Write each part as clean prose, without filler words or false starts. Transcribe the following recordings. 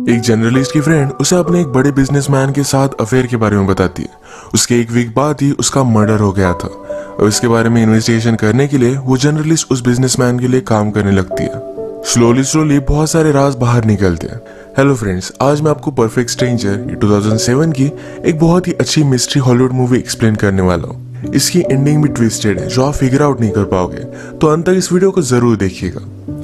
एक जर्नलिस्ट की फ्रेंड उसे अपने एक बड़े बिजनेसमैन के साथ अफेयर के बारे में बताती है। उसके एक वीक बाद ही उसका मर्डर हो गया था और इसके बारे में इन्वेस्टिगेशन करने के लिए वो जर्नलिस्ट उस बिजनेसमैन के लिए काम करने लगती है। स्लोली बहुत सारे राज बाहर निकलते हैं। हेलो फ्रेंड्स, आज मैं आपको परफेक्ट स्ट्रेंजर 2007 की एक बहुत ही अच्छी मिस्ट्री हॉलीवुड मूवी एक्सप्लेन करने वाला हूँ। इसकी एंडिंग भी ट्विस्टेड है जो आप फिगर आउट नहीं कर पाओगे, तो अंत तक इस वीडियो को जरूर देखिएगा।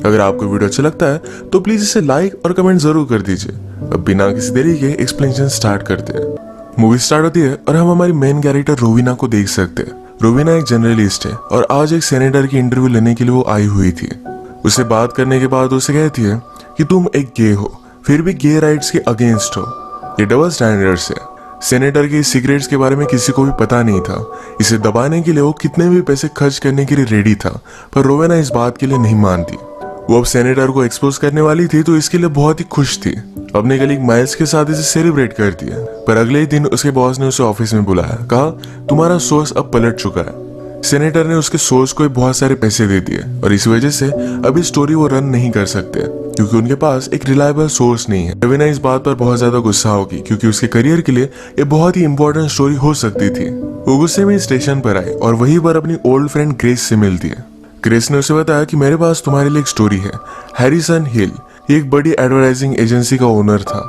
अगर आपको वीडियो अच्छा लगता है तो प्लीज इसे लाइक और कमेंट जरूर कर दीजिए। अब बिना किसी देरी के एक्सप्लेनेशन स्टार्ट करते हैं। मूवी स्टार्ट होती है और हम हमारी मेन कैरेक्टर रोविना को देख सकते हैं। रोविना एक जर्नलिस्ट है और आज एक सेनेटर की इंटरव्यू लेने के लिए वो आई हुई थी। उसे बात करने के बाद उसे कहती है कि तुम एक गे हो, फिर भी गे राइट्स के अगेंस्ट हो। ये डबल स्टैंडर्ड्स है। सेनेटर के सीक्रेट्स के बारे में किसी को भी पता नहीं था। इसे दबाने के लिए वो कितने भी पैसे खर्च करने के लिए रेडी था, पर रोवेना इस बात के लिए नहीं मानती। वो अब सेनेटर को एक्सपोज करने वाली थी तो इसके लिए बहुत ही खुश थी। अपने कलीग माइल्स के साथ इसे सेलिब्रेट करती है, पर अगले ही दिन उसके बॉस ने उसे ऑफिस में बुलाया। कहा तुम्हारा सोर्स अब पलट चुका है। सेनेटर ने उसके सोर्स को बहुत सारे पैसे दे दिए और इस वजह से अभी स्टोरी वो रन नहीं कर सकते क्योंकि उनके पास एक रिलायबल सोर्स नहीं है। रोविना इस बात पर बहुत ज्यादा गुस्सा होगी क्योंकि उसके करियर के लिए ये बहुत ही इंपॉर्टेंट स्टोरी हो सकती थी। वो गुस्से में स्टेशन पर आई और वहीं पर अपनी ओल्ड फ्रेंड ग्रेस से मिलती है। ग्रेस ने उसे बताया कि मेरे पास तुम्हारे लिए एक स्टोरी है। हैरिसन हिल ये एक बड़ी एडवर्टाइजिंग एजेंसी का ओनर था।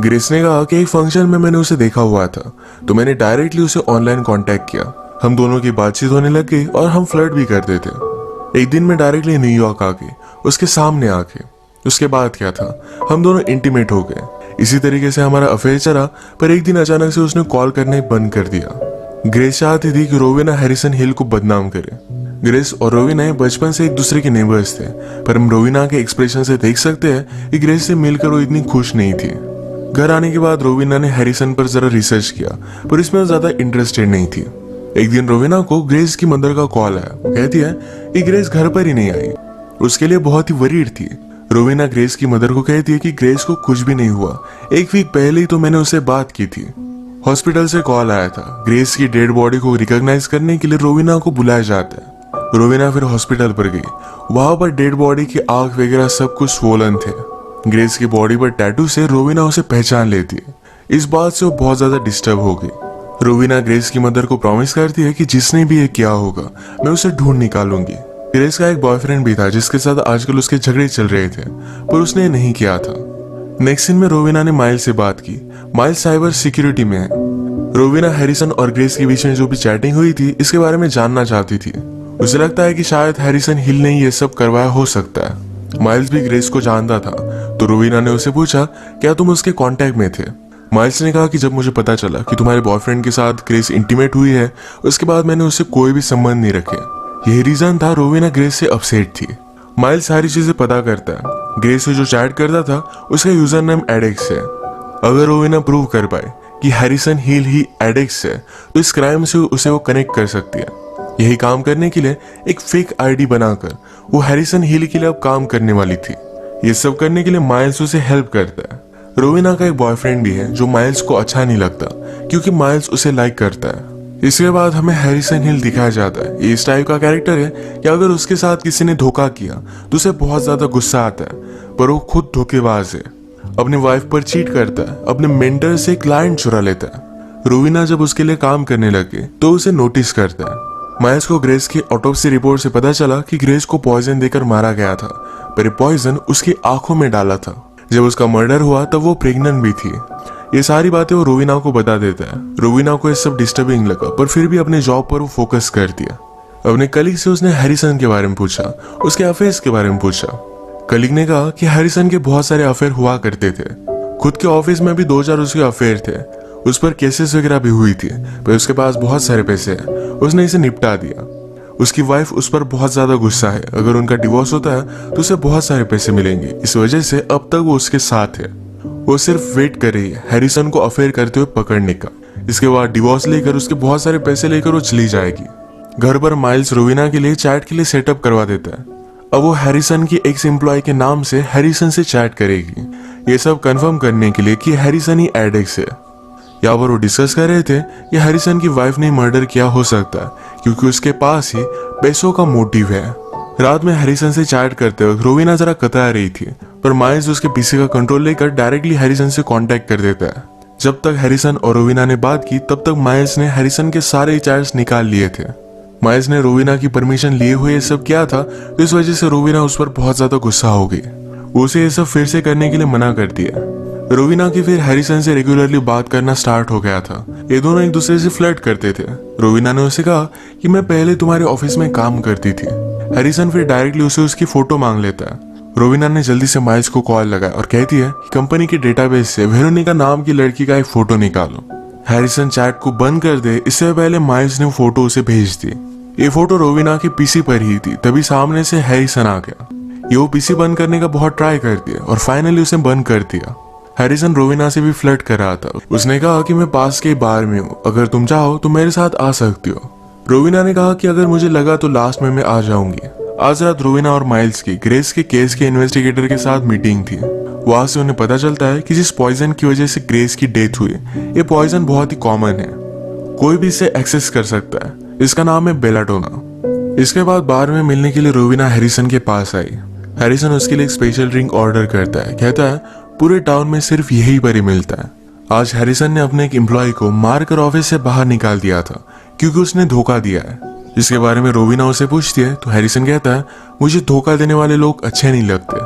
ग्रेस ने कहा कि एक फंक्शन में मैंने उसे देखा हुआ था, तो मैंने डायरेक्टली उसे ऑनलाइन कांटेक्ट किया। हम दोनों की बातचीत होने लग गई और हम फ्लर्ट भी करते थे। एक दिन मैं डायरेक्टली न्यूयॉर्क आ गई, उसके सामने आके। उसके बाद क्या था, हम दोनों इंटीमेट हो गए। इसी तरीके से हमारा अफेयर चला, पर एक दिन अचानक से उसने कॉल करना ही बंद कर दिया। ग्रेस चाहती थी कि रोविना हैरिसन हिल को बदनाम करे। ग्रेस और रोविना बचपन से एक दूसरे के नेबर्स थे, पर हम रोविना के एक्सप्रेशन से देख सकते हैं कि ग्रेस से मिलकर वो इतनी खुश नहीं थी। घर आने के बाद रोविना ने हैरिसन पर जरा रिसर्च किया, पर इसमें ज्यादा इंटरेस्टेड नहीं थी। एक दिन रोविना को ग्रेस की मदर का कॉल आया। वो कहती है कि ग्रेस घर पर ही नहीं आई। उसके लिए बहुत ही वरीड थी। रोविना ग्रेस की मदर को कहती है कि ग्रेस को कुछ भी नहीं हुआ, एक वीक पहले ही तो मैंने उससे बात की थी। हॉस्पिटल से कॉल आया था। ग्रेस की डेड बॉडी को रिकॉग्नाइज करने के लिए रोविना को बुलाया जाता है। रोविना फिर हॉस्पिटल पर गई। वहां पर डेड बॉडी की आंख वगैरह सब कुछ स्वोलन थे। ग्रेस की बॉडी पर टैटू से रोविना उसे पहचान लेती है। इस बात से वो बहुत ज्यादा डिस्टर्ब हो गई। रोविना ग्रेस की मदर को प्रॉमिस करती है कि जिसने भी ये किया होगा मैं उसे ढूंढ निकालूंगी। ग्रेस का एक बॉयफ्रेंड भी था जिसके साथ आजकल उसके झगड़े चल रहे थे, पर उसने ये नहीं किया था। नेक्स्ट सीन में रोविना ने माइल्स से बात की। माइल्स साइबर सिक्योरिटी में है। रोविना हैरिसन और ग्रेस के बीच में जो भी चैटिंग हुई थी इसके बारे में जानना चाहती थी। उसे लगता है कि शायद हैरिसन हिल ने ये सब करवाया हो सकता है। माइल्स भी ग्रेस को जानता था, तो रोविना ने उसे पूछा क्या तुम उसके कांटेक्ट में थे। माइल्स ने कहा कि जब मुझे पता चला कि तुम्हारे बॉयफ्रेंड के साथ ग्रेस इंटीमेट हुई है, उसके बाद मैंने उससे कोई भी संबंध नहीं रखे। यही रीजन था रोविना ग्रेस से अपसेट थी। माइल्स सारी चीजें पता करता है। ग्रेस से जो चैट करता था उसका यूजर नेम एडेक्स है। अगर रोविना प्रूव कर पाए कि हैरिसन हिल ही एडेक्स है तो इस क्राइम से उसे वो कनेक्ट कर सकती है। यही काम करने के लिए एक फेक आईडी बनाकर वो हैरिसन हिल के लिए अब काम करने वाली थी। ये सब करने के लिए माइल्स उसे हेल्प करता है। रोविना का एक बॉयफ्रेंड भी है जो माइल्स को अच्छा नहीं लगता क्योंकि माइल्स उसे लाइक करता है। इसके बाद हमें हैरिसन हिल दिखाया जाता है। ये इस टाइप का कैरेक्टर है कि अगर उसके साथ किसी ने धोखा किया तो उसे बहुत ज्यादा गुस्सा आता है, पर वो खुद धोखेबाज है। अपनी वाइफ पर चीट करता है, अपने मेंटर से क्लाइंट चुरा लेता है। रोविना जब उसके लिए काम करने लगे तो उसे नोटिस करता है। माइल्स को ग्रेस की ऑटोप्सी रिपोर्ट से पता चला कि ग्रेस को पॉइजन देकर मारा गया था, पर पॉइजन उसकी आंखों में डाला था। जब उसका मर्डर हुआ तब वो प्रेग्नेंट भी थी। ये सारी बातें वो रोविना को बता देता है। रोविना को ये सब डिस्टर्बिंग लगा, पर फिर भी अपने जॉब पर वो फोकस कर दिया। अपने कलीग से उसने हैरिसन के बारे में पूछा, उसके अफेयर्स के बारे में पूछा। कलीग ने कहा कि हैरिसन के बहुत सारे अफेयर हुआ करते थे। खुद के ऑफिस में भी 2-4 उसके अफेयर थे। उस पर केसेस वगैरह भी हुई थी, पर उसके पास बहुत सारे पैसे हैं, उसने इसे निपटा दिया। उसकी वाइफ उस पर बहुत ज्यादा गुस्सा है। अगर उनका डिवोर्स होता है तो उसे बहुत सारे पैसे मिलेंगे। इस वजह से अब तक वो उसके साथ है। वो सिर्फ वेट कर रही है हैरिसन को अफेयर करते हुए पकड़ने का। इसके बाद डिवोर्स लेकर उसके बहुत सारे पैसे लेकर वो चली जाएगी। घर पर माइल्स रोविना के लिए चैट के लिए सेटअप करवा देता है। अब वो हैरिसन की एक्स एम्प्लॉय के नाम से हैरिसन से चैट करेगी, ये सब कंफर्म करने के लिए कि हैरिसन ही एडेक्स है। यहाँ पर वो डिस्कस कर रहे थे कि हैरिसन की वाइफ ने मर्डर किया हो सकता है क्योंकि उसके पास ही पैसों का मोटिव है। रात में हैरिसन से चैट करते वक्त रोविना जरा कतरा रही थी, पर माइल्स उसके पीसी का कंट्रोल लेकर डायरेक्टली हैरिसन से कांटेक्ट कर देता है। जब तक हैरिसन और रोविना ने बात की तब तक माइल्स ने हैरिसन के सारे चैट्स निकाल लिए थे। माइल्स ने रोविना की परमिशन लिए हुए ये सब किया था, तो इस वजह से रोविना उस पर बहुत ज्यादा गुस्सा हो गई। वो उसे ये सब फिर से करने के लिए मना कर दिया। रोविना की फिर हैरिसन से रेगुलरली बात करना स्टार्ट हो गया था। ये दोनों एक दूसरे से फ्लर्ट करते थे। रोविना ने उसे कहा कि मैं पहले तुम्हारे ऑफिस में काम करती थी। हैरिसन फिर डायरेक्टली उसे उसकी फोटो मांग लेता है। रोविना ने जल्दी से माइल्स को कॉल लगाया और कहती है कि कंपनी के डेटाबेस से वेरोनिका नाम की लड़की का एक फोटो निकालो। हैरिसन चैट को बंद कर दे इससे पहले माइल्स ने फोटो उसे भेज दी। ये फोटो रोविना के पीसी पर ही थी। तभी सामने से हैरिसन आ गया। ये वो पीसी बंद करने का बहुत ट्राई करती है और फाइनली उसे बंद कर दिया। हैरिसन रोविना से भी फ्लर्ट कर रहा था। उसने कहा कि मैं पास के बार में हूँ, अगर तुम चाहो तो मेरे साथ आ सकती हो। रोविना ने कहा कि अगर मुझे लगा तो लास्ट में मैं आ जाऊंगी। आज रात रोविना और माइल्स की ग्रेस के केस के इन्वेस्टिगेटर के साथ मीटिंग थी। वहां से उन्हें पता चलता है कि जिस पॉइजन की वजह से ग्रेस की डेथ हुई, ये पॉइजन बहुत ही कॉमन है, कोई भी इसे एक्सेस कर सकता है। इसका नाम है बेलाटोना। इसके बाद बार में मिलने के लिए रोविना हैरिसन के पास आई। हैरिसन उसके लिए एक स्पेशल ड्रिंक ऑर्डर करता है। कहता है पूरे टाउन में सिर्फ यही पर ही मिलता है। आज हैरिसन ने अपने एक एम्प्लॉय को मारकर ऑफिस से बाहर निकाल दिया था क्योंकि उसने धोखा दिया है। जिसके बारे में रोविना उसे पूछती है तो हैरिसन कहता है मुझे धोखा देने वाले लोग अच्छे नहीं लगते।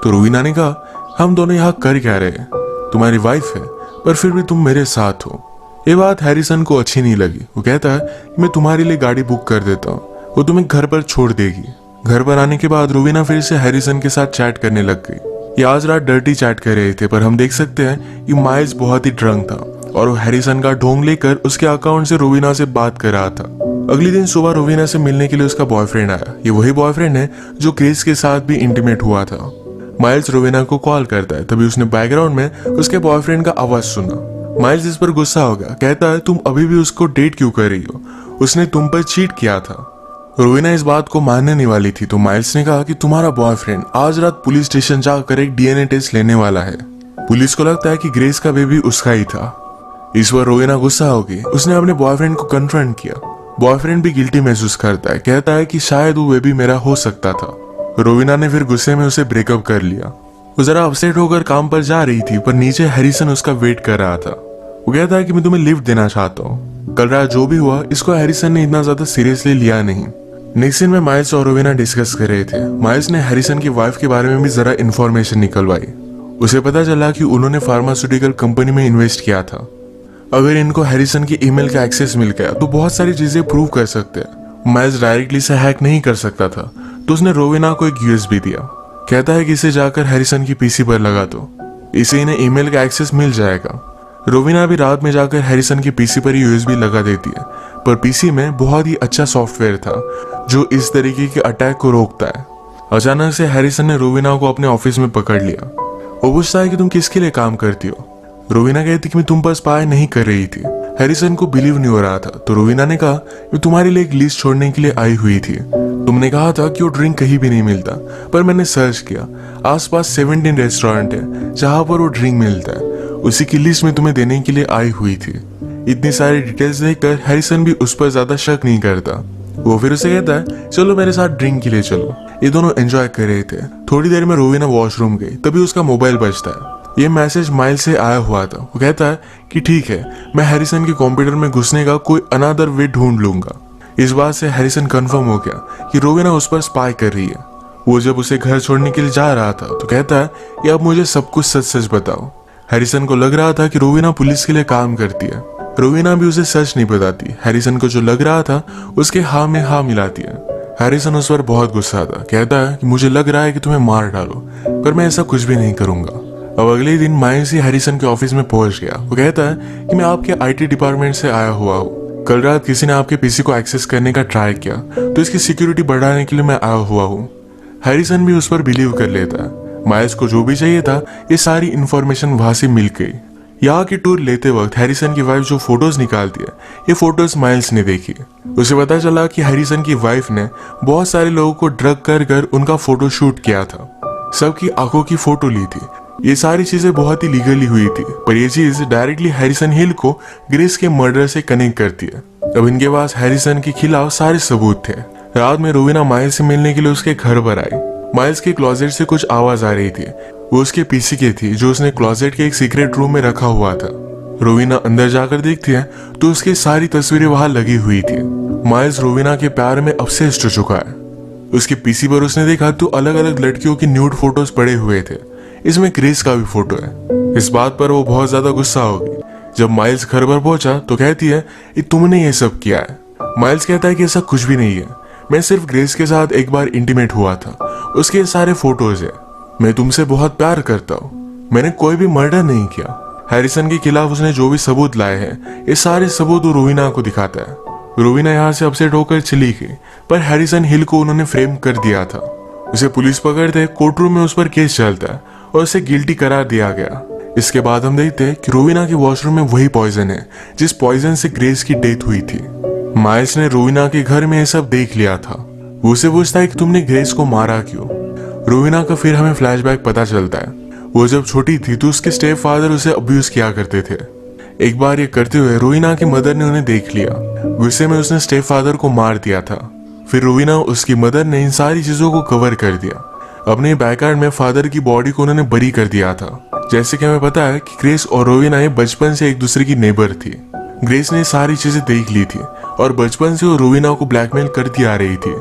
तो रोविना ने कहा हम दोनों यहाँ कर क्या रहे, तुम्हारी वाइफ है पर फिर भी तुम मेरे साथ हो। ये बात हैरिसन को अच्छी नहीं लगी। वो कहता है कि मैं तुम्हारे लिए गाड़ी बुक कर देता हूँ, वो तुम्हें घर पर छोड़ देगी। घर पर आने के बाद रोविना फिर से हैरिसन के साथ चैट करने लग गई। ये आज रात डर्टी चैट कर रहे थे, पर हम देख सकते हैं कि माइल्स बहुत ही ड्रंक था और वो हैरिसन का ढोंग लेकर उसके अकाउंट से रोविना से बात कर रहा था। अगले दिन सुबह रोविना से मिलने के लिए उसका बॉयफ्रेंड आया। ये वही बॉयफ्रेंड है जो ग्रेस के साथ भी इंटीमेट हुआ था। माइल्स रोविना को कॉल करता है, तभी उसने बैकग्राउंड में उसके बॉयफ्रेंड का आवाज सुना। माइल्स इस पर गुस्सा हो गया। कहता है तुम अभी भी उसको डेट क्यों कर रही हो, उसने तुम पर चीट किया था। रोविना इस बात को मानने नहीं वाली थी, तो माइल्स ने कहा कि तुम्हारा बॉयफ्रेंड आज रात पुलिस स्टेशन जाकर एक डीएनए टेस्ट लेने वाला है। पुलिस को लगता है कि ग्रेस का बेबी उसका ही था। इस पर रोविना गुस्सा हो गई। उसने अपने बॉयफ्रेंड को कन्फ्रंट किया। बॉयफ्रेंड भी गिल्टी महसूस करता है। कहता है कि शायद वो बेबी मेरा हो सकता था। रोविना ने फिर गुस्से में उसे ब्रेकअप कर लिया। वो जरा अपसेट होकर काम पर जा रही थी, पर नीचे हैरिसन उसका वेट कर रहा था। वो कहता है कि मैं तुम्हें लिफ्ट देना चाहता हूँ। कल रात जो भी हुआ इसको हैरिसन ने इतना ज्यादा सीरियसली लिया नहीं। नेक्स्ट सीन में माइल्स और रोविना डिस्कस कर रहे थे। माइल्स ने हैरिसन की वाइफ के बारे में भी जरा इन्फॉर्मेशन निकलवाई। उसे पता चला कि उन्होंने फार्मास्यूटिकल कंपनी में इन्वेस्ट किया था। अगर इनको हैरिसन की ईमेल का एक्सेस मिल गया तो बहुत सारी चीजें प्रूव कर सकते हैं। माइल्स डायरेक्टली से हैक नहीं कर सकता था, तो उसने रोविना को एक यूएसबी दिया। कहता है कि इसे जाकर हैरिसन की पीसी पर लगा दो, इसे इन्हें ईमेल का एक्सेस मिल जाएगा। रोविना भी रात में जाकर हैरिसन की पीसी पर यूएसबी लगा देती है, पर पीसी में बहुत ही अच्छा सॉफ्टवेयर था जो इस तरीके के अटैक को रोकता है। अचानक से हैरिसन ने रोविना को अपने ऑफिस में पकड़ लिया। वो पूछता है कि तुम किसके लिए काम करती हो। रोविना कहती कि मैं तुम पर स्पाई नहीं कर रही थी। हैरिसन को बिलीव नहीं हो रहा था, तो रोविना ने कहा मैं तुम्हारे लिए एक लिस्ट छोड़ने के लिए आई हुई थी। तुमने कहा था कि वो ड्रिंक कहीं भी नहीं मिलता, पर मैंने सर्च किया, आसपास 17 रेस्टोरेंट है जहां पर वो ड्रिंक मिलता है। उसी की लिस्ट में तुम्हें देने के लिए आई हुई थी। इतनी सारी डिटेल्स देखकर हैरिसन भी उस पर ज्यादा शक नहीं करता। वो फिर उसे कहता है चलो मेरे साथ ड्रिंक के लिए चलो। ये दोनों एंजॉय कर रहे थे। थोड़ी देर में रोविना वॉशरूम गई, तभी उसका मोबाइल बजता है। ये मैसेज माइल से आया हुआ था। वो कहता है कि ठीक है, मैं हैरिसन के कंप्यूटर में घुसने का कोई अनदर वे ढूंढ लूंगा। इस बात से हैरिसन कंफर्म हो गया कि रोविना उस पर स्पाई कर रही है। वो जब उसे घर छोड़ने के लिए जा रहा था तो कहता है कि अब मुझे सब कुछ सच सच बताओ। हैरिसन को लग रहा था कि रोविना पुलिस के लिए काम करती है। रोविना भी उसे सच नहीं बताती। हैरिसन को जो लग रहा था उसके हाँ में हाँ मिलाती है। हैरिसन उस पर बहुत गुस्सा था। कहता है कि मुझे लग रहा है कि तुम्हें मार डालो, पर मैं ऐसा कुछ भी नहीं करूंगा। अब अगले दिन माइल्स ही हैरिसन के ऑफिस में पहुंच गया। वो कहता है कि मैं आपके आईटी डिपार्टमेंट से आया हुआ हूँ। कल रात किसी ने आपके पीसी को एक्सेस करने का ट्राई किया, तो इसकी सिक्योरिटी बढ़ाने के लिए मैं आया हुआ हूँ। हैरिसन भी उस पर बिलीव कर लेता है। माइल्स को जो भी चाहिए था ये सारी इंफॉर्मेशन वहां से मिल गई। यहाँ की टूर लेते वक्त हैरिसन की वाइफ जो फोटोज निकालती है, ये फोटोज माइल्स ने देखी। उसे पता चला कि हैरिसन की वाइफ ने बहुत सारे लोगों को ड्रग कर कर उनका फोटो शूट किया था, सबकी आंखों की फोटो ली थी। ये सारी चीजें बहुत ही लीगली हुई थी, पर ये चीज डायरेक्टली हैरिसन हिल को ग्रेस के मर्डर से कनेक्ट करती है। अब इनके पास हैरिसन के खिलाफ सारे सबूत थे। रात में रोविना माइल्स से मिलने के लिए उसके घर पर आई। माइल्स के क्लोजेट से कुछ आवाज आ रही थी। वो उसके पीसी की थी जो उसने क्लोजेट के एक सीक्रेट रूम में रखा हुआ था। रोवीना अंदर जाकर देखती है तो उसकी सारी तस्वीरें वहां लगी हुई थी। माइल्स रोवीना के प्यार में ऑब्सेस्ड हो चुका है। उसके पीसी पर उसने देखा तो अलग अलग लड़कियों की न्यूड फोटोज पड़े हुए थे। इसमें ग्रेस का भी फोटो है। इस बात पर वो बहुत ज्यादा गुस्सा हो गई। जब माइल्स घर पर पहुंचा तो कहती है कि तुमने ये सब किया है। माइल्स कहता है कि ऐसा कुछ भी नहीं है, मैं सिर्फ ग्रेस के साथ एक बार इंटीमेट हुआ था, उसके सारे फोटोज है, मैं तुमसे बहुत प्यार करता हूँ, मैंने कोई भी मर्डर नहीं किया। हैरिसन के खिलाफ उसने जो भी सबूत लाए हैं ये सारे सबूत वो रोवीना को दिखाता है। रोवीना यहाँ से अपसेट होकर चली गई, पर हैरिसन हिल को उन्होंने फ्रेम कर दिया था। उसे पुलिस पकड़ते कोर्ट रूम में उस पर केस चलता है और उसे गिल्टी करार दिया गया। इसके बाद हम देखते हैं कि रोवीना के वॉशरूम में वही पॉइजन है जिस पॉइजन से ग्रेस की डेथ हुई थी। माइल्स ने रोवीना के घर में ये सब देख लिया था। वो उसे पूछता है कि तुमने ग्रेस को मारा क्यों। रोवीना का फिर हमें फ्लैशबैक पता चलता है। वो जब छोटी थी तो उसके स्टेप फादर उसे अब्यूज किया करते थे। एक बार ये करते हुए रोवीना की मदर ने उन्हें देख लिया। गुस्से में उसने स्टेप फादर को मार दिया था। फिर रोवीना उसकी मदर ने इन सारी चीजों को कवर कर दिया। अपने बैकयार्ड में फादर की बॉडी को उन्होंने बरी कर दिया था। जैसे कि हमें पता है कि ग्रेस और रोवीना ये बचपन से एक दूसरे की नेबर थी। ग्रेस ने सारी चीजें देख ली थी और बचपन से वो रोवीना को ब्लैकमेल करती आ रही थी।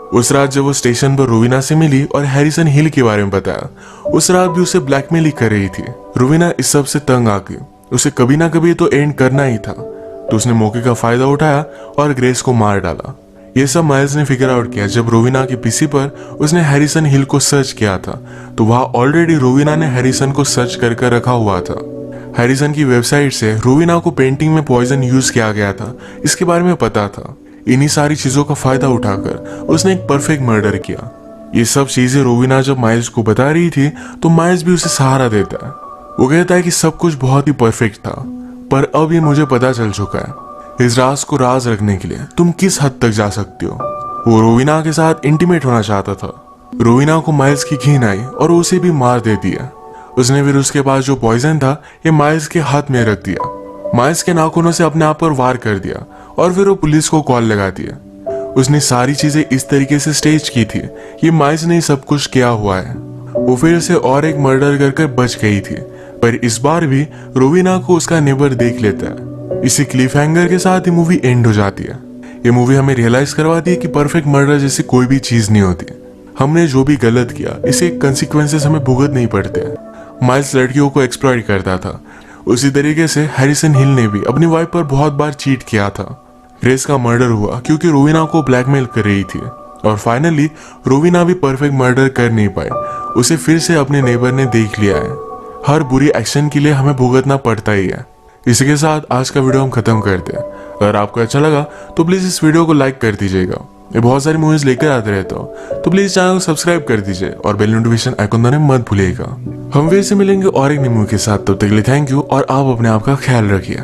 उस रात जब वो स्टेशन पर रोवीना से मिली और हैरिसन हिल के बारे में बताया, उस रात भी उसे ब्लैकमेल ही कर रही थी। रोवीना इस सब से तंग आ गई। उसे कभी ना कभी तो एंड करना ही था, तो उसने मौके का फायदा उठाया और ग्रेस को मार डाला। ये सब माइल्स ने फिगर आउट किया जब रोवीना के पीसी पर उसने हैरिसन हिल को सर्च किया था, तो वहां ऑलरेडी रोवीना ने हैरिसन को सर्च कर रखा हुआ था। हैरिसन की वेबसाइट से रोवीना को पेंटिंग में पॉइजन यूज किया गया था, इसके बारे में पता था। इन्हीं सारी चीजों का फायदा उठाकर उसने एक परफेक्ट मर्डर किया। ये सब चीजें रोवीना जब माइल्स को बता रही थी तो माइल्स भी उसे सहारा देता है। वो कहता है कि सब कुछ बहुत ही परफेक्ट था, पर अब ये मुझे पता चल चुका है। इस राज को राज रखने के लिए तुम किस हद तक जा सकते हो। वो रोवीना के साथ इंटीमेट होना चाहता था। रोवीना को माइल्स की घिन आई और उसे भी मार दे दिया। उसने फिर उसके पास जो पॉइजन था ये माइल्स के हाथ में रख दिया। माइल्स के नाखूनों से अपने आप पर वार कर दिया और फिर वो पुलिस को कॉल लगा दिया। उसने सारी चीजें इस तरीके से स्टेज की थी कि माइल्स ने सब कुछ किया हुआ है। वो फिर से और एक मर्डर कर बच गई थी, पर इस बार भी रोवीना को उसका नेबर देख लेता है। इसी क्लिफ हैंगर के साथ ये मूवी एंड हो जाती है। ये मूवी हमें रियलाइज करवाती है कि परफेक्ट मर्डर जैसी कोई भी चीज नहीं होती। हमने जो भी गलत किया इसे कंसिक्वेंसेस हमें भुगत नहीं पड़ते हैं। माइल्स लड़कियों को एक्सप्लॉइट करता था, उसी तरीके से हैरिसन हिल ने भी अपनी वाइफ पर बहुत बार चीट किया था। ग्रेस का मर्डर हुआ क्योंकि रोवीना को ब्लैकमेल कर रही थी और फाइनली रोवीना भी परफेक्ट मर्डर कर नहीं पाई। उसे फिर से अपने नेबर ने देख लिया है। हर बुरी एक्शन के लिए हमें भुगतना पड़ता ही है। इसी के साथ आज का वीडियो हम खत्म करते हैं। अगर आपको अच्छा लगा तो प्लीज इस वीडियो को लाइक कर दीजिएगा। ये बहुत सारी मूवीज लेकर आते रहता हूँ, तो प्लीज चैनल को सब्सक्राइब कर दीजिए और बेल नोटिफिकेशन आइकन दबाना मत भूलिएगा। हम फिर से मिलेंगे और एक नई मूवी के साथ, तब तक के लिए थैंक यू और आप अपने आप का ख्याल रखिए।